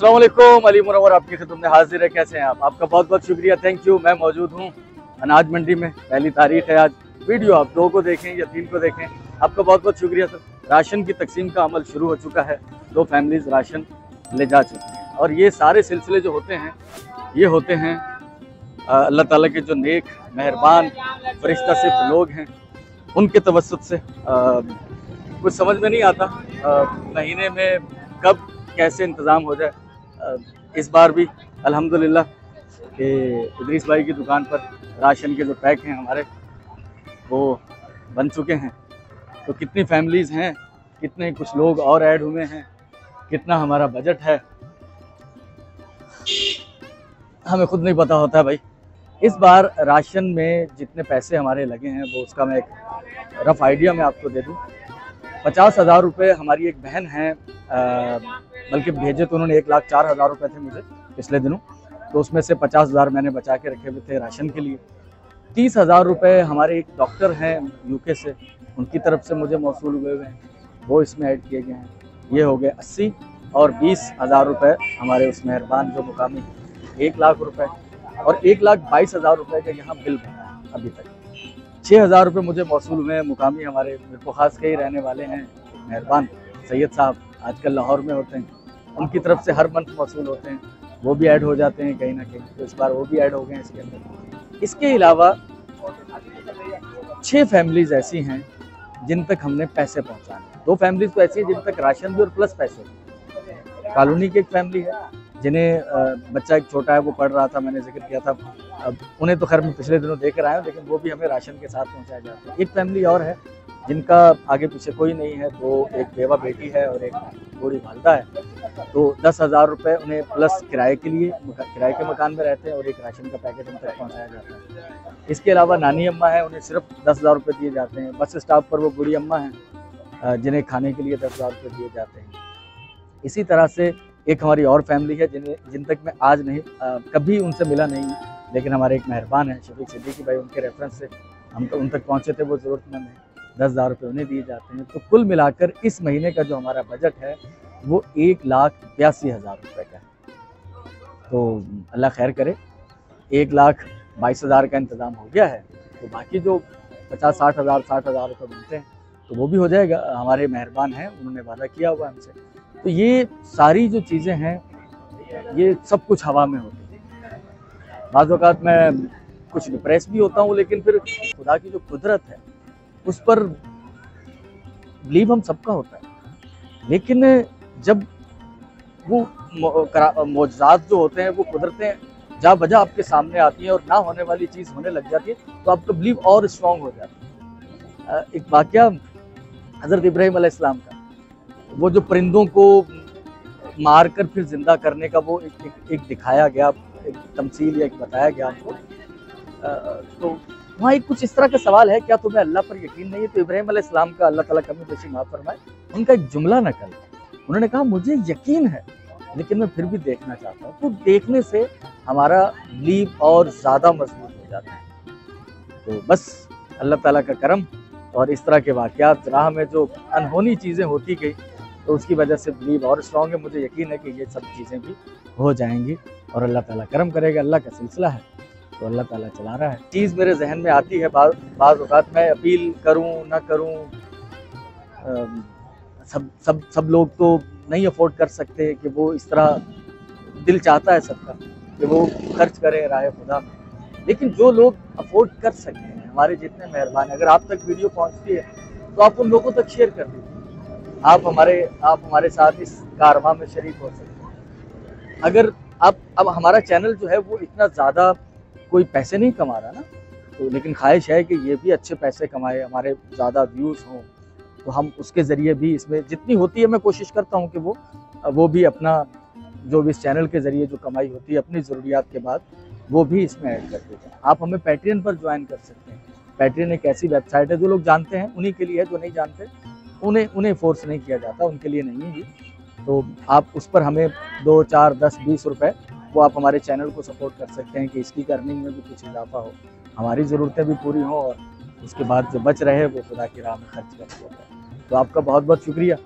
अस्सलाम वालेकुम, अली मुनव्वर आपकी खिदमत में हाजिर है। कैसे हैं आप? आपका बहुत बहुत शुक्रिया, थैंक यू। मैं मौजूद हूँ अनाज मंडी में। पहली तारीख है आज। वीडियो आप 2 को देखें या 3 को देखें, आपका बहुत बहुत शुक्रिया सर। राशन की तकसीम का अमल शुरू हो चुका है। 2 फैमिलीज राशन ले जा चुकी हैं और ये सारे सिलसिले जो होते हैं ये होते हैं अल्लाह ताला के जो नेक मेहरबान फरिश्ता सिर्फ लोग हैं उनके तवस्सुत से। कुछ समझ में नहीं आता महीने में कब कैसे इंतज़ाम हो जाए। इस बार भी अल्हम्दुलिल्लाह कि इदरीस भाई की दुकान पर राशन के जो पैक हैं हमारे वो बन चुके हैं। तो कितनी फैमिलीज़ हैं, कितने कुछ लोग और ऐड हुए हैं, कितना हमारा बजट है हमें खुद नहीं पता होता भाई। इस बार राशन में जितने पैसे हमारे लगे हैं वो उसका मैं एक रफ़ आइडिया मैं आपको दे दूँ। 50,000 रुपये हमारी एक बहन हैं, बल्कि भेजे तो उन्होंने 1,04,000 रुपये थे मुझे पिछले दिनों, तो उसमें से 50,000 मैंने बचा के रखे हुए थे राशन के लिए। 30,000 रुपये हमारे एक डॉक्टर हैं यूके से, उनकी तरफ से मुझे मौसूल हुए हैं, वो इसमें ऐड किए गए हैं। ये हो गए 80 और 20,000 रुपये हमारे उस मेहरबान जो मुकामी 1 लाख रुपये और 1,22,000 रुपये का यहाँ बिल बना है अभी तक। 6,000 रुपये मुझे मौसूल हुए हैं मुकामी हमारे मेरे को खास के ही रहने वाले हैं मेहरबान सैयद साहब, आजकल लाहौर में होते हैं, उनकी तरफ से हर मंथ मौसूल होते हैं, वो भी ऐड हो जाते हैं कहीं ना कहीं। तो इस बार वो भी ऐड हो गए हैं इसके अंदर। इसके अलावा 6 फैमिलीज़ ऐसी हैं जिन तक हमने पैसे पहुँचाने। 2 फैमिलीज़ तो ऐसी हैं जिन तक राशन भी और प्लस पैसे। कॉलोनी की एक फैमिली है जिन्हें बच्चा एक छोटा है, वो पढ़ रहा था, मैंने जिक्र किया था। अब उन्हें तो खैर मैं पिछले दिनों देख कर आया हूँ, लेकिन वो भी हमें राशन के साथ पहुँचाया जाता है। एक फैमिली और है जिनका आगे पीछे कोई नहीं है, तो एक बेवा बेटी है और एक बूढ़ी वालदा है। तो 10,000 रुपये उन्हें प्लस किराए के लिए, किराए के मकान में रहते हैं, और एक राशन का पैकेट उन तक पहुँचाया जाता है। इसके अलावा नानी अम्मा है, उन्हें सिर्फ 10,000 रुपये दिए जाते हैं। बस स्टॉप पर वो बूढ़ी अम्मा हैं जिन्हें खाने के लिए 10,000 रुपये दिए जाते हैं। इसी तरह से एक हमारी और फैमिली है जिन तक मैं आज नहीं कभी उनसे मिला नहीं, लेकिन हमारे एक मेहरबान हैं शफीक सिद्दीकी भाई, उनके रेफरेंस से हम तो उन तक पहुँचे थे। वो ज़रूरतमंद हैं, 10,000 रुपये उन्हें दिए जाते हैं। तो कुल मिलाकर इस महीने का जो हमारा बजट है वो 1,82,000 रुपये का है। तो अल्लाह खैर करे, 1,22,000 का इंतज़ाम हो गया है। तो बाकी जो 50-60,000 रुपये बनते हैं तो वो भी हो जाएगा। हमारे मेहरबान हैं, उन्होंने वादा किया हुआ हमसे। तो ये सारी जो चीज़ें हैं ये सब कुछ हवा में होती है। बाज़ औक़ात मैं कुछ डिप्रेस भी होता हूँ, लेकिन फिर खुदा की जो कुदरत है उस पर बिलीव हम सबका होता है। लेकिन जब वो मौजज़ात जो होते हैं वो कुदरतें जा बजा आपके सामने आती हैं और ना होने वाली चीज़ होने लग जाती है, तो आपका बिलीव और स्ट्रॉन्ग हो जाता है। एक वाक़या हज़रत इब्राहीम अलैहिस्सलाम का, वो जो परिंदों को मार कर फिर जिंदा करने का वो एक दिखाया गया, एक तमसील या एक बताया गया हमको। तो वहाँ एक कुछ इस तरह का सवाल है, क्या तुम्हें अल्लाह पर यकीन नहीं है? तो इब्राहीम अलैहिस्सलाम का, अल्लाह ताला कमी बेशी माफ़ फरमाए, उनका एक जुमला नकल, उन्होंने कहा मुझे यकीन है लेकिन मैं फिर भी देखना चाहता हूँ। तो देखने से हमारा बिलीव और ज़्यादा मजबूत हो जाता है। तो बस अल्लाह ताला का करम और इस तरह के वाक़यात राह में जो अनहोनी चीज़ें होती गई तो उसकी वजह से बिलीव और स्ट्रॉन्ग है। मुझे यकीन है कि ये सब चीज़ें भी हो जाएंगी और अल्लाह ताला करम करेगा। अल्लाह का सिलसिला है तो अल्लाह ताला चला रहा है। चीज़ मेरे जहन में आती है बाज़ औक़ात मैं अपील करूँ ना करूँ, सब लोग तो नहीं अफोर्ड कर सकते कि वो इस तरह, दिल चाहता है सबका कि वो खर्च करें राह खुदा में, लेकिन जो लोग अफोर्ड कर सकते हैं, हमारे जितने मेहरबान, अगर आप तक वीडियो पहुंचती है तो आप उन लोगों तक शेयर कर दीजिए। आप हमारे साथ इस कारवां में शरीक हो सकते हैं। अगर अब हमारा चैनल जो है वो इतना ज़्यादा कोई पैसे नहीं कमा रहा ना, तो लेकिन ख्वाहिश है कि ये भी अच्छे पैसे कमाए, हमारे ज़्यादा व्यूज़ हों, तो हम उसके ज़रिए भी इसमें जितनी होती है मैं कोशिश करता हूँ कि वो भी अपना जो भी इस चैनल के ज़रिए जो कमाई होती है अपनी ज़रूरियात के बाद वो भी इसमें ऐड कर देते हैं। आप हमें पैट्रियन पर ज्वाइन कर सकते हैं। पैट्रियन एक ऐसी वेबसाइट है, जो लोग जानते हैं उन्हीं के लिए है, जो नहीं जानते उन्हें फोर्स नहीं किया जाता, उनके लिए नहीं है ये। तो आप उस पर हमें 2, 4, 10, 20 रुपये वो आप हमारे चैनल को सपोर्ट कर सकते हैं कि इसकी अर्निंग में भी कुछ इजाफा हो, हमारी ज़रूरतें भी पूरी हों और उसके बाद जो बच रहे वो खुदा की राह में खर्च कर दिया जाए। तो आपका बहुत बहुत शुक्रिया।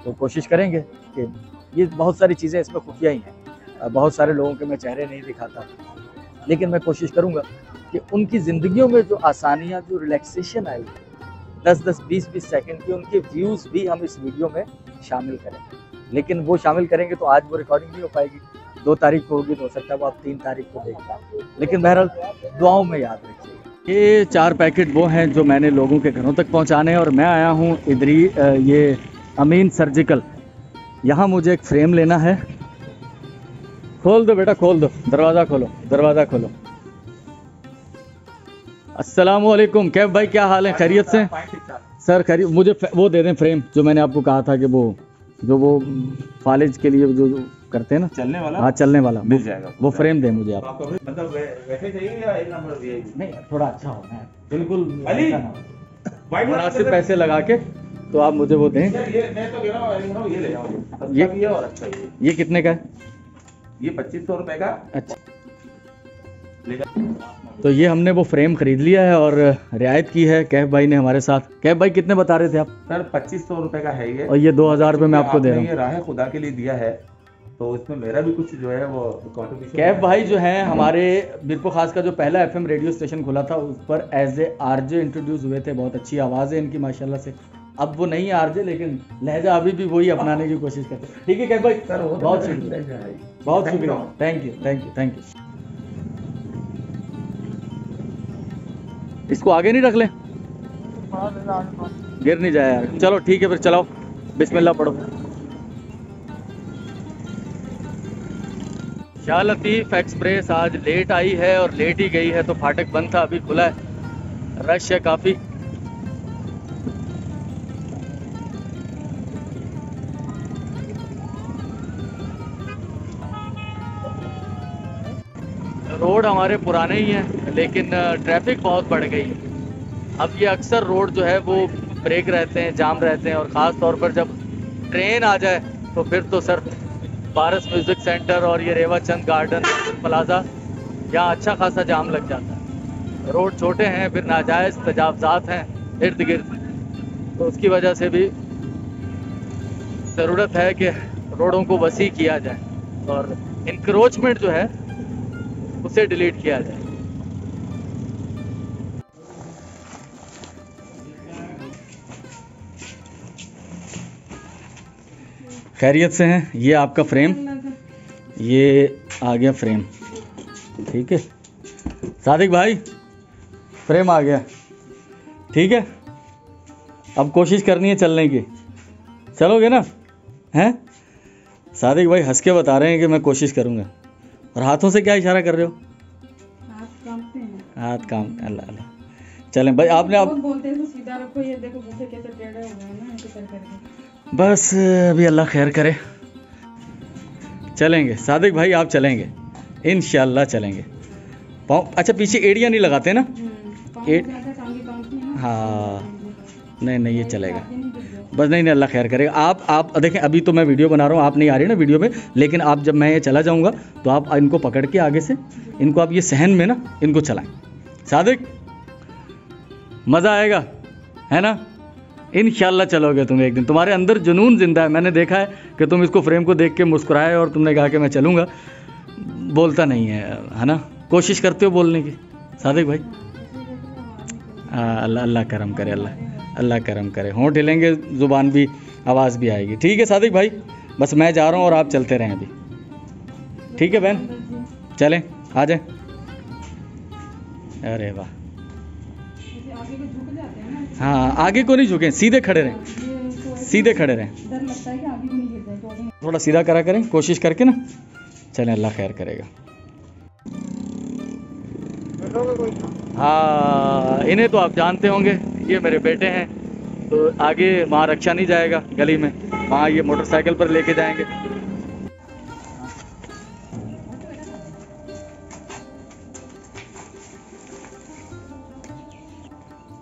तो कोशिश करेंगे कि ये बहुत सारी चीज़ें इसमें खुफिया ही हैं, बहुत सारे लोगों के मैं चेहरे नहीं दिखाता, लेकिन मैं कोशिश करूँगा कि उनकी ज़िंदगियों में जो आसानियाँ, जो रिलैक्सेशन आई 10-10, 20-20 सेकंड की, उनके व्यूज़ भी हम इस वीडियो में शामिल करें। लेकिन वो शामिल करेंगे तो आज वो रिकॉर्डिंग नहीं हो पाएगी, 2 तारीख को होगी, तो हो सकता है वो आप 3 तारीख को देख पाएँ। लेकिन बहरहाल दुआओं में याद रखिएगा। ये 4 पैकेट वो हैं जो मैंने लोगों के घरों तक पहुंचाने हैं, और मैं आया हूं इधर ही ये अमीन सर्जिकल। यहाँ मुझे एक फ्रेम लेना है। खोल दो बेटा, खोल दो, दरवाज़ा खोलो, दरवाज़ा खोलो। अस्सलामुअलैकुम, कैफ भाई क्या हाल है, खैरियत से? सर खैरियत। मुझे वो दे दें फ्रेम जो मैंने आपको कहा था कि वो फालिज के लिए जो करते हैं ना, चलने वाला। हाँ चलने वाला मिल जाएगा, वो फ्रेम दें मुझे आप। मतलब वैसे चाहिए या एक नंबर वीआईपी? नहीं, थोड़ा अच्छा हो, बिल्कुल मुनासिब पैसे लगा के, तो आप मुझे वो दें। ये मैं तो कह रहा हूँ ये ले जाओ, ये और अच्छा ये कितने का है? ये 2500 रुपए का। अच्छा, तो ये हमने वो फ्रेम खरीद लिया है और रियायत की है कैफ भाई ने हमारे साथ। कैफ भाई कितने बता रहे थे आप? सर 2500 रुपए का है ये, और ये 2000 रुपये मैं आपको दे रहा हूँ। ये राह खुदा के लिए दिया है, तो इसमें मेरा भी कुछ जो है वो कंट्रीब्यूशन। कैफ भाई जो हैं हमारे बिरपो खास का जो पहला एफएम रेडियो स्टेशन खुला था, उस पर एज ए आरजे इंट्रोड्यूस हुए थे। बहुत अच्छी आवाज़ है इनकी माशाल्लाह से। अब वो नहीं है आरजे, लेकिन लहजा अभी भी वही अपनाने की कोशिश करते हैं। ठीक है कैफ भाई, सर बहुत शुक्रिया, बहुत शुक्रिया, thank you thank you thank you. इसको आगे नहीं रख लें, गिर नहीं जाए यार। चलो ठीक है फिर, चलाओ, बिस्मिल्लाह पढ़ो। शाह लतीफ़ एक्सप्रेस आज लेट आई है और लेट ही गई है, तो फाटक बंद था, अभी खुला है, रश है काफ़ी। रोड हमारे पुराने ही हैं, लेकिन ट्रैफिक बहुत बढ़ गई है। अब ये अक्सर रोड जो है वो ब्रेक रहते हैं, जाम रहते हैं, और ख़ास तौर पर जब ट्रेन आ जाए तो फिर तो सर पारस म्यूज़िक सेंटर और ये रेवा चंद गार्डन प्लाजा, यहाँ अच्छा खासा जाम लग जाता है। रोड छोटे हैं, फिर नाजायज़ तजावज़ात हैं इर्द गिर्द, तो उसकी वजह से भी ज़रूरत है कि रोडों को वसी किया जाए और इंक्रोचमेंट जो है उसे डिलीट किया जाए। खैरियत से हैं? ये आपका फ्रेम, ये आ गया फ्रेम, ठीक है सादिक भाई, फ्रेम आ गया, ठीक है। अब कोशिश करनी है चलने की, चलोगे ना? हैं सादिक भाई हंस के बता रहे हैं कि मैं कोशिश करूँगा, और हाथों से क्या इशारा कर रहे हो? हाथ कांपते हैं। हाथ काम, अल्लाह अल्लाह। चलें भाई, आपने आप बोलते हैं तो सीधा रखो, ये देखो जूते कैसे टेढ़े हुए हैं ना, ऐसे कर करके। बस अभी अल्लाह खैर करे, चलेंगे सादिक भाई, आप चलेंगे इंशाल्लाह चलेंगे। पाँव अच्छा पीछे एड़ियाँ नहीं लगाते ना? हाँ नहीं नहीं, ये चलेगा बस। नहीं नहीं, अल्लाह खैर करेगा। आप देखें, अभी तो मैं वीडियो बना रहा हूँ, आप नहीं आ रही ना वीडियो में, लेकिन आप जब मैं ये चला जाऊँगा तो आप इनको पकड़ के आगे से इनको आप ये सहन में ना इनको चलाएं। सादिक मज़ा आएगा, है ना? इंशाल्लाह चलोगे तुम एक दिन, तुम्हारे अंदर जुनून जिंदा है। मैंने देखा है कि तुम इसको फ्रेम को देख के मुस्कुराए और तुमने कहा कि मैं चलूँगा। बोलता नहीं है ना? कोशिश करते हो बोलने की सादिक भाई? अल्लाह अल्लाह करम करे, अल्लाह करम करे, होंठ हिलेंगे, ज़ुबान भी, आवाज़ भी आएगी। ठीक है सादिक भाई, बस मैं जा रहा हूँ और आप चलते रहें अभी, ठीक है बहन? चलें, आ जाए। अरे वाह, हाँ आगे को नहीं झुकें, सीधे खड़े रहें, सीधे खड़े रहें, थोड़ा सीधा करा करें कोशिश करके ना। चलें, अल्लाह खैर करेगा। हाँ इन्हें तो आप जानते होंगे, ये मेरे बेटे हैं, तो आगे वहाँ रक्षा नहीं जाएगा गली में, वहाँ ये मोटरसाइकिल पर लेके जाएंगे।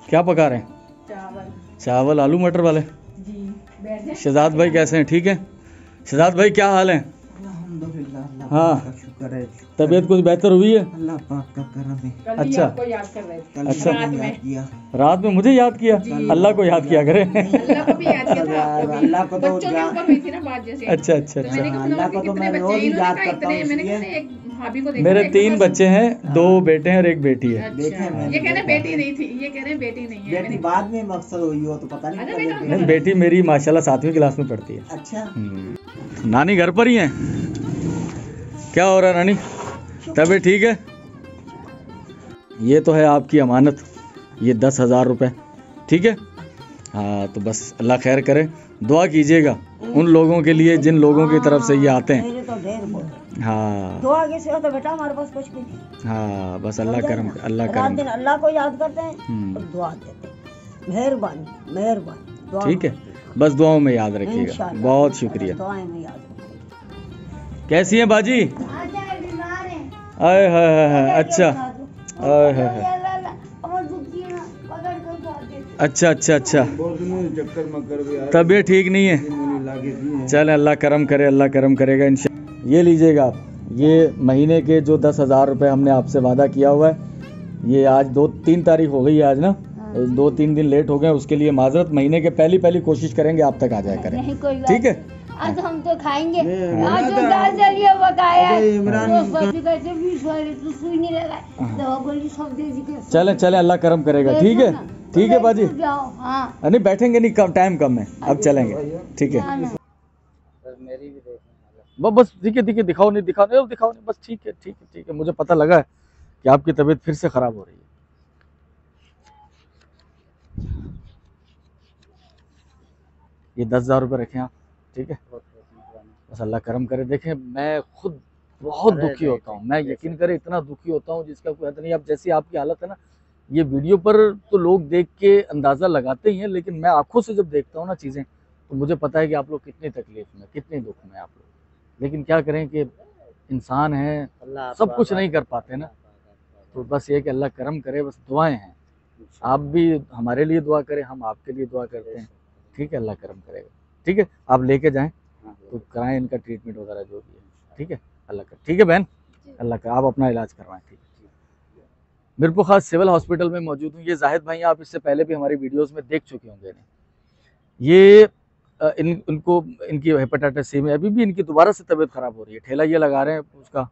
क्या पका रहे हैं? चावल आलू मटर वाले जी। शहजाद भाई कैसे हैं? ठीक है शहजाद भाई, क्या हाल है? हाँ करे। तबीयत कुछ बेहतर हुई है? अल्लाह पाक का करम है। कल ही अच्छा। आपको याद कर रहे थे। कल अच्छा। रात में। याद किया। रात में मुझे याद किया? अल्लाह को याद किया करे। अल्लाह को भी याद किया था, आपको भी। अल्लाह को तो बच्चों के ऊपर हुई थी ना बात जैसे। अच्छा अच्छा तो मैंने अच्छा। कहा अल्लाह को तो कितने मैं बच्चे रोज हैं? ही इन्होंने याद कहा करता इतने, हूँ मैंने कहा इसलिए। एक भाभी को देखा, मेरे एक 3 बस- बच्चे हैं, 2 बेटे हैं और 1 बेटी है। देखे अच्छा, मैंने ये कह रहे देखा। बेटी नहीं थी, ये कह रहे बेटी नहीं है। बेटी मैंने बाद में मकसद हुई हो तो पता नहीं अरे कब बेटा, एक नहीं, बेटी मेरी माशाल्लाह 7वीं क्लास में पढ़ती है। अच्छा। नानी घर पर ही है? क्या हो रहा है नानी? तबीयत ठीक है? ये तो है आपकी अमानत, ये 10,000 रुपये, ठीक है? हाँ, तो बस अल्लाह खैर करे, दुआ कीजिएगा उन लोगों के लिए जिन लोगों की तरफ से ये आते हैं। मेरे तो ढेर बहुत है। हाँ दुआ के सिवा तो बेटा हमारे पास कुछ भी नहीं। हाँ, बस अल्लाह करम, अल्लाह रात करम। दिन अल्लाह को याद करते हैं हम्म। और दुआ देते हैं। मेहरबानी मेहरबानी, दुआ ठीक है, मांगते बस दुआओं में याद हैं। रखिएगा। इंशाअल्लाह। बहुत शुक्रिया। दुआएं में याद रखेंगे। कैसी हैं बाजी? आए हाय हाय हाय, अच्छा, आए हाय हाय, अच्छा अच्छा अच्छा, चक्कर मकर भी तबीयत ठीक नहीं है? चल अल्लाह करम करे, अल्लाह करम करेगा इंशाल्लाह। ये लीजिएगा आप, ये महीने के जो 10,000 रुपये हमने आपसे वादा किया हुआ है, ये आज 2-3 तारीख हो गई है आज ना, 2-3 दिन लेट हो गए, उसके लिए माजरत। महीने के पहली कोशिश करेंगे आप तक आ जाया करें, नहीं कोई बात ठीक है? आज हम तो खाएंगे। आज जो दाल दलिया पकाया है, इमरान वो सब्जी कैसे 20 वाली तो सुई नहीं लगा, दवा गोली सब दे दी के। चले अल्लाह करम करेगा, ठीक है? ठीक है बाजी। जाओ। हाँ नहीं बैठेंगे नहीं, कम टाइम कम है, अब चलेंगे, ठीक है? बस ठीक है दिखाओ नहीं, बस ठीक है। मुझे पता लगा है कि आपकी तबीयत फिर से खराब हो रही है। ये 10,000 रुपये रखें आप, ठीक है? बस अल्लाह करम करे। देखें, मैं खुद बहुत दुखी होता हूँ, मैं यकीन करें इतना दुखी होता हूँ जिसका कोई हद नहीं। अब जैसी आपकी हालत है ना, ये वीडियो पर तो लोग देख के अंदाज़ा लगाते ही हैं, लेकिन मैं आंखों से जब देखता हूँ ना चीज़ें, तो मुझे पता है कि आप लोग कितनी तकलीफ में, कितने दुख में आप लोग। लेकिन क्या करें कि इंसान हैं, सब कुछ नहीं कर पाते ना, तो बस ये कि अल्लाह करम करे, बस दुआएं हैं। आप भी हमारे लिए दुआ करें, हम आपके लिए दुआ करते हैं, ठीक है? अल्लाह करम करेगा, ठीक है? आप लेके जाएं तो कराएं इनका ट्रीटमेंट वगैरह जो भी है, ठीक है? अल्लाह कर, ठीक है बहन? अल्लाह का, आप अपना इलाज करवाएं, ठीक है? मीरपुर खास सिविल हॉस्पिटल में मौजूद हूँ। ये जाहिद भाई, आप इससे पहले भी हमारी वीडियोस में देख चुके होंगे। ये इनको इनकी हेपेटाइटिस सी में अभी भी इनकी दोबारा से तबीयत ख़राब हो रही है। ठेला ये लगा रहे हैं उसका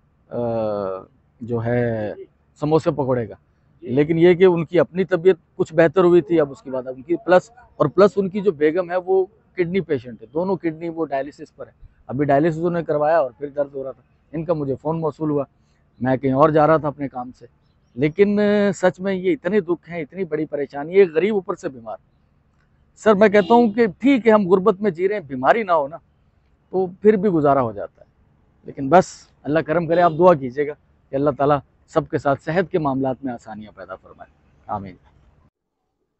जो है समोसे पकौड़े का, लेकिन ये कि उनकी अपनी तबीयत कुछ बेहतर हुई थी, अब उसके बाद उनकी प्लस उनकी जो बेगम है वो किडनी पेशेंट है, दोनों किडनी वो डायलिसिस पर है। अभी डायलिसिस उन्होंने करवाया और फिर दर्द हो रहा था। इनका मुझे फ़ोन मौसूल हुआ, मैं कहीं और जा रहा था अपने काम से, लेकिन सच में ये इतने दुख हैं, इतनी बड़ी परेशानी है, गरीब ऊपर से बीमार। सर मैं कहता हूँ कि ठीक है हम गुर्बत में जी रहे हैं, बीमारी ना हो ना तो फिर भी गुजारा हो जाता है, लेकिन बस अल्लाह करम करे। आप दुआ कीजिएगा कि अल्लाह ताला सबके साथ सेहत के मामलात में आसानियाँ पैदा फरमाए, आमीन।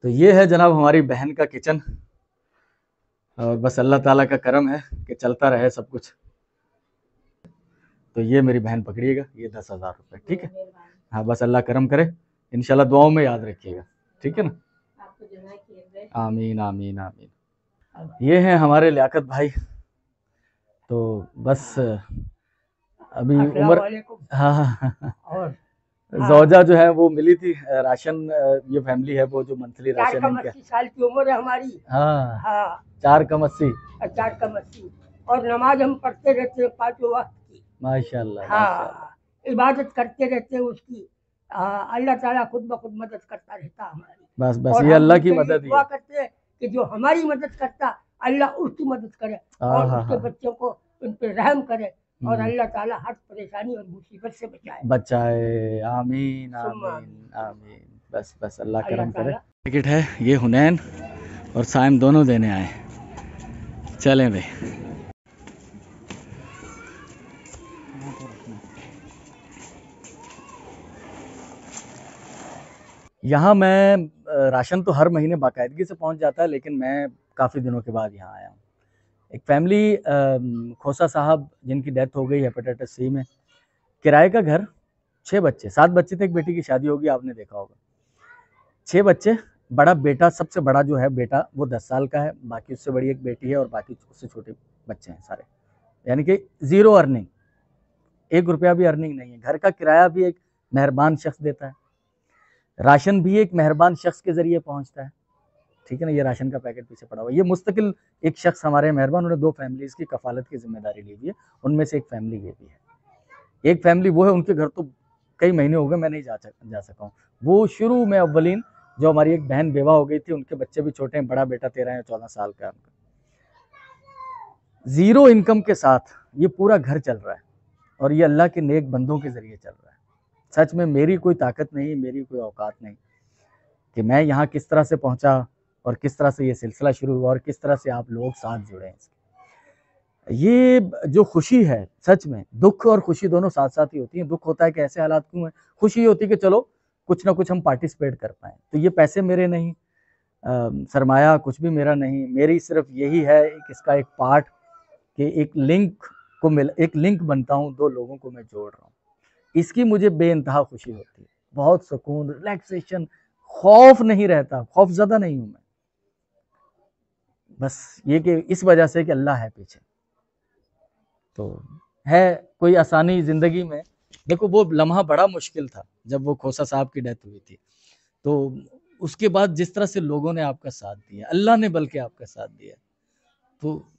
तो ये है जनाब हमारी बहन का किचन, और बस अल्लाह ताला का करम है कि चलता रहे सब कुछ। तो ये मेरी बहन पकड़िएगा, ये 10,000 रुपये, ठीक है? हाँ, बस अल्लाह करम करे, इंशाल्लाह दुआओं में याद रखिएगा, ठीक है ना? आमीन आमीन आमीन। ये हैं हमारे लियाकत भाई। तो बस अभी उम्र, हाँ, और जौजा जो है वो मिली थी राशन, ये फैमिली है वो जो मंथली राशन इनका। 80 साल की उम्र है हमारी। हाँ, हाँ 4 कम 80। 4 कम 80। और नमाज हम पढ़ते रहते हैं 5 वक्त की। माशाल्लाह माशाल्लाह। हाँ, इबादत करते रहते हैं उसकी। अल्लाह ताला खुद ब खुद मदद करता रहता हमारी। बस और ये हम अल्लाह की उसके लिए मदद ही दुआ है। करते हैं कि जो हमारी मदद करता अल्लाह उसकी मदद करे और उसके बच्चों को उन पर रहम करे, और अल्लाह ताला हर परेशानी और मुसीबत से बचाए, आमीन आमीन आमीन। बस अल्लाह करम करे। टिकट है ये हुनैन और साइम दोनों देने आए, चलें भाई। यहाँ मैं राशन तो हर महीने बाकायदगी से पहुँच जाता है, लेकिन मैं काफ़ी दिनों के बाद यहाँ आया हूँ। एक फैमिली खोसा साहब जिनकी डेथ हो गई हेपेटाइटिस सी में, किराए का घर, 6 बच्चे, 7 बच्चे थे, एक बेटी की शादी होगी, आपने देखा होगा। 6 बच्चे, बड़ा बेटा, सबसे बड़ा जो है बेटा वो 10 साल का है, बाकी उससे बड़ी एक बेटी है और बाकी उससे छोटे बच्चे हैं सारे, यानी कि 0 अर्निंग। 1 रुपया भी अर्निंग नहीं है। घर का किराया भी एक मेहरबान शख्स देता है, राशन भी एक मेहरबान शख्स के ज़रिए पहुंचता है, ठीक है ना। ये राशन का पैकेट पीछे पड़ा हुआ है, ये मुस्तकिल एक शख्स हमारे मेहरबान, उन्होंने 2 फैमिलीज़ की कफालत की जिम्मेदारी ली हुई है, उनमें से एक फैमिली ये भी है। एक फैमिली वो है, उनके घर तो कई महीने हो गए मैं नहीं जा सका हूँ। वो शुरू में अव्वलीन जो हमारी एक बहन बेवा हो गई थी, उनके बच्चे भी छोटे हैं, बड़ा बेटा 13 या 14 साल का है उनका। 0 इनकम के साथ ये पूरा घर चल रहा है और ये अल्लाह के नेक बंदों के ज़रिए चल रहा है। सच में मेरी कोई ताकत नहीं, मेरी कोई औकात नहीं कि मैं यहाँ किस तरह से पहुँचा और किस तरह से ये सिलसिला शुरू हुआ और किस तरह से आप लोग साथ जुड़े हैं इसके। ये जो खुशी है, सच में दुख और खुशी दोनों साथ साथ ही होती हैं। दुख होता है कि ऐसे हालात क्यों हैं, खुशी होती है कि चलो कुछ ना कुछ हम पार्टिसिपेट कर पाएँ। तो ये पैसे मेरे नहीं, सरमाया कुछ भी मेरा नहीं, मेरी सिर्फ यही है कि इसका एक पार्ट कि एक लिंक बनता हूँ, 2 लोगों को मैं जोड़ रहा हूँ, इसकी मुझे बेइंतहा खुशी होती है, बहुत सुकून, रिलैक्सेशन, खौफ नहीं रहता, खौफ ज़्यादा नहीं हूँ मैं, बस ये कि इस वजह से कि अल्लाह है पीछे। तो है कोई आसानी ज़िंदगी में, देखो वो लम्हा बड़ा मुश्किल था जब वो खोसा साहब की डेथ हुई थी, तो उसके बाद जिस तरह से लोगों ने आपका साथ दिया, अल्लाह ने बल्कि आपका साथ दिया, तो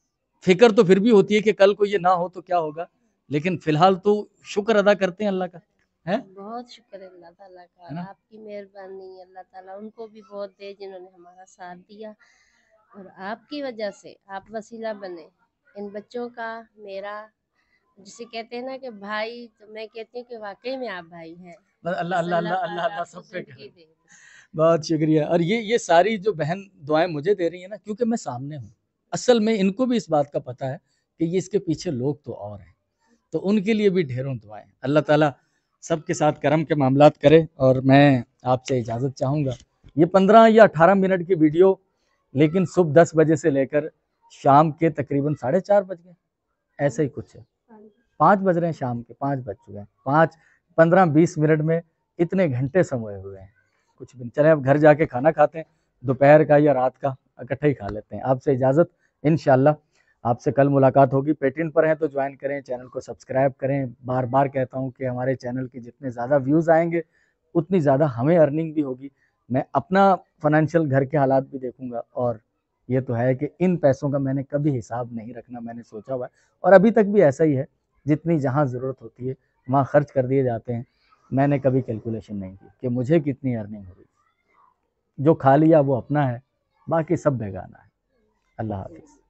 फिक्र तो फिर भी होती है कि कल को ये ना हो तो क्या होगा, लेकिन फिलहाल तो शुक्र अदा करते हैं अल्लाह का, है बहुत शुक्र है अल्लाह ताला का, आपकी मेहरबानी, अल्लाह ताला उनको भी बहुत दे जिन्होंने हमारा साथ दिया, और आपकी वजह से आप वसीला बने इन बच्चों का, मेरा, जिसे कहते हैं ना कि भाई, तो मैं कहती हूँ कि वाकई में आप भाई हैं। अल्लाह अल्लाह अल्लाह अल्लाह अल्लाह सब पे करे। बहुत शुक्रिया। और ये सारी जो बहन दुआएं मुझे दे रही है ना, क्योंकि मैं सामने हूँ, असल में इनको भी इस बात का पता है कि ये इसके पीछे लोग तो और हैं, तो उनके लिए भी ढेरों दुआएं। अल्लाह ताला सबके साथ करम के मामलात करे। और मैं आपसे इजाज़त चाहूँगा। ये 15 या 18 मिनट की वीडियो, लेकिन सुबह 10 बजे से लेकर शाम के तकरीबन 4:30 बज गए, ऐसे ही कुछ है, 5 बज रहे हैं, शाम के 5 बज चुके हैं, 15-20 मिनट में इतने घंटे समय हुए हैं, कुछ भी। चले अब घर जाके खाना खाते हैं, दोपहर का या रात का इकट्ठे ही खा लेते हैं। आपसे इजाज़त, इंशाल्लाह आपसे कल मुलाकात होगी। पेटीएम पर हैं तो ज्वाइन करें, चैनल को सब्सक्राइब करें। बार बार कहता हूं कि हमारे चैनल के जितने ज़्यादा व्यूज़ आएंगे उतनी ज़्यादा हमें अर्निंग भी होगी। मैं अपना फाइनेंशियल घर के हालात भी देखूंगा, और ये तो है कि इन पैसों का मैंने कभी हिसाब नहीं रखना, मैंने सोचा हुआ है, और अभी तक भी ऐसा ही है, जितनी जहाँ ज़रूरत होती है वहाँ खर्च कर दिए जाते हैं। मैंने कभी कैलकुलेशन नहीं की कि मुझे कितनी अर्निंग होगी, जो खा लिया वो अपना है, बाकी सब बेगाना है। अल्लाह हाफिज़।